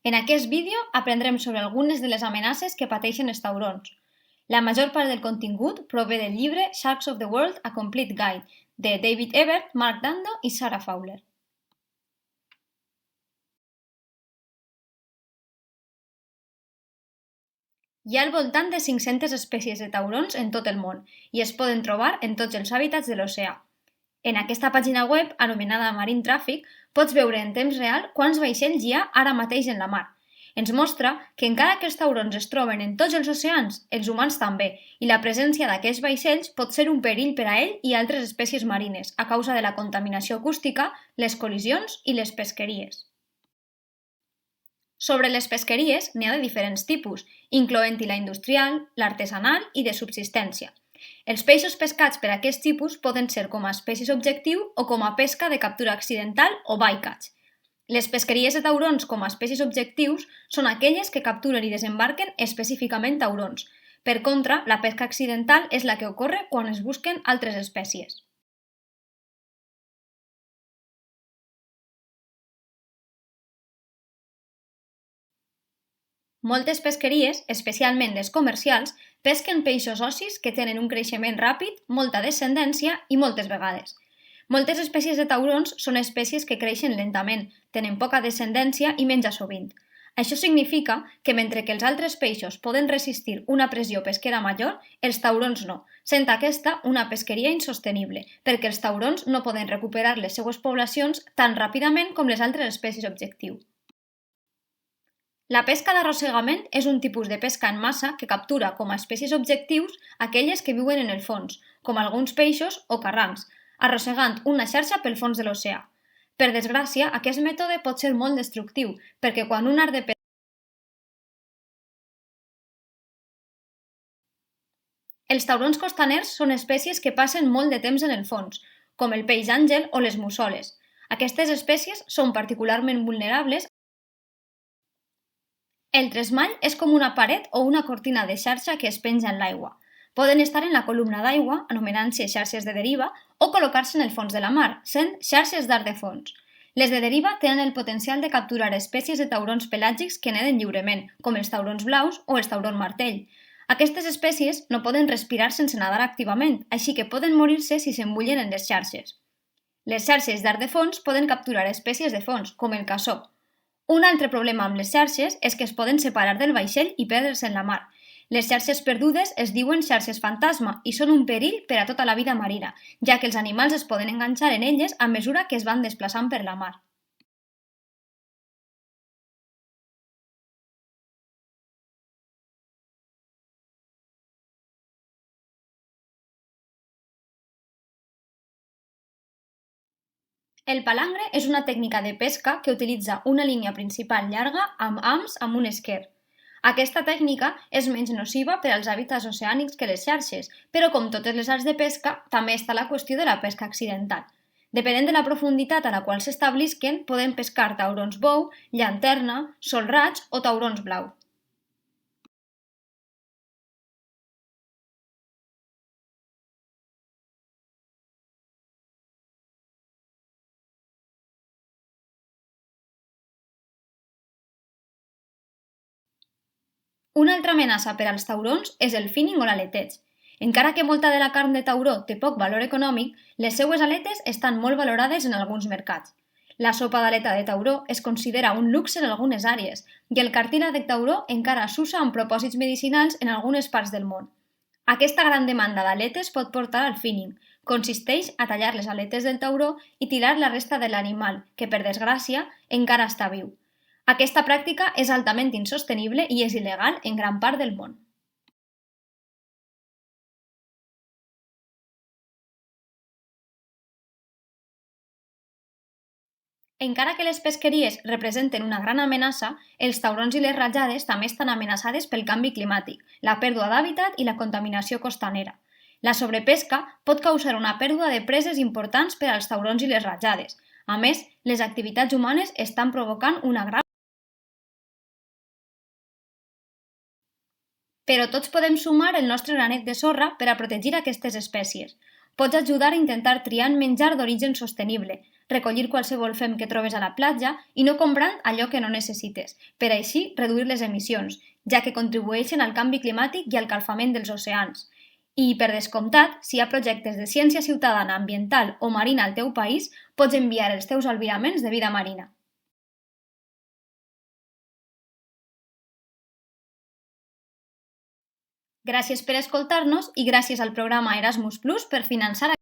En aquest vídeo aprendrem sobre algunes de les amenaces que pateixen els taurons. La major part del contingut prové del llibre Sharks of the World: A Complete Guide de David Ebert, Mark Dando i Sarah Fowler. Hi ha al voltant de 500 espècies de taurons en tot el món i es poden trobar en tots els hàbitats de l'oceà. En aquesta pàgina web, anomenada Marine Traffic, pots veure en temps real quants vaixells hi ha ara mateix en la mar. Ens mostra que encara que els taurons es troben en tots els oceans, els humans també, i la presència d'aquests vaixells pot ser un perill per a ell i altres espècies marines a causa de la contaminació acústica, les col·lisions i les pesqueries. Sobre les pesqueries n'hi ha de diferents tipus, incloent-hi la industrial, l'artesanal i de subsistència. Els peixos pescats per aquest tipus poden ser com a espècies objectiu o com a pesca de captura accidental o bycatch. Les pesqueries de taurons com a espècies objectius són aquelles que capturen i desembarquen específicament taurons. Per contra, la pesca accidental és la que ocorre quan es busquen altres espècies. Moltes pesqueries, especialment les comercials, pesquen peixos ossis que tenen un creixement ràpid, molta descendència i moltes vegades. Moltes espècies de taurons són espècies que creixen lentament, tenen poca descendència i menja sovint. Això significa que mentre que els altres peixos poden resistir una pressió pesquera major, els taurons no, sent aquesta una pesqueria insostenible, perquè els taurons no poden recuperar les seues poblacions tan ràpidament com les altres espècies objectiu. La pesca d'arrossegament és un tipus de pesca en massa que captura com a espècies objectius aquelles que viuen en el fons, com alguns peixos o carrancs, arrossegant una xarxa pel fons de l'oceà. Per desgràcia, aquest mètode pot ser molt destructiu, perquè quan un art de pesca... Els taurons costaners són espècies que passen molt de temps en el fons, com el peix àngel o les mussoles. Aquestes espècies són particularment vulnerables. El tresmall és com una paret o una cortina de xarxa que es penja en l'aigua. Poden estar en la columna d'aigua, anomenant-se xarxes de deriva, o col·locar-se en el fons de la mar, sent xarxes d'art de fons. Les de deriva tenen el potencial de capturar espècies de taurons pelàgics que neden lliurement, com els taurons blaus o els taurons martell. Aquestes espècies no poden respirar sense nadar activament, així que poden morir-se si s'embullen en les xarxes. Les xarxes d'art de fons poden capturar espècies de fons, com el cassó. Un altre problema amb les xarxes és que es poden separar del vaixell i perdre's en la mar. Les xarxes perdudes es diuen xarxes fantasma i són un perill per a tota la vida marina, ja que els animals es poden enganxar en elles a mesura que es van desplaçant per la mar. El palangre és una tècnica de pesca que utilitza una línia principal llarga amb hams amb un esquer. Aquesta tècnica és menys nociva per als hàbitats oceànics que les xarxes, però com totes les arts de pesca, també està la qüestió de la pesca accidental. Depenent de la profunditat a la qual s'establisquen, poden pescar taurons bou, llanterna, solraig o taurons blau. Una altra amenaça per als taurons és el finning o l'aleteig. Encara que molta de la carn de tauró té poc valor econòmic, les seues aletes estan molt valorades en alguns mercats. La sopa d'aleta de tauró es considera un luxe en algunes àrees i el cartílag de tauró encara s'usa amb propòsits medicinals en algunes parts del món. Aquesta gran demanda d'aletes pot portar al finning. Consisteix a tallar les aletes del tauró i tirar la resta de l'animal, que per desgràcia encara està viu. Aquesta pràctica és altament insostenible i és il·legal en gran part del món. Encara que les pesqueries representen una gran amenaça, els taurons i les ratllades també estan amenaçades pel canvi climàtic, la pèrdua d'hàbitat i la contaminació costanera. La sobrepesca pot causar una pèrdua de preses importants per als taurons i les ratllades. A més, les activitats humanes estan provocant una gran... Però tots podem sumar el nostre granet de sorra per a protegir aquestes espècies. Pots ajudar a intentar triar menjar d'origen sostenible. recollir qualsevol fem que trobes a la platja i no comprant allò que no necessites, per així reduir les emissions, ja que contribueixen al canvi climàtic i al calfament dels oceans. I, per descomptat, si hi ha projectes de ciència ciutadana, ambiental o marina al teu país, pots enviar els teus albiraments de vida marina. Gràcies per escoltar-nos i gràcies al programa Erasmus Plus per finançar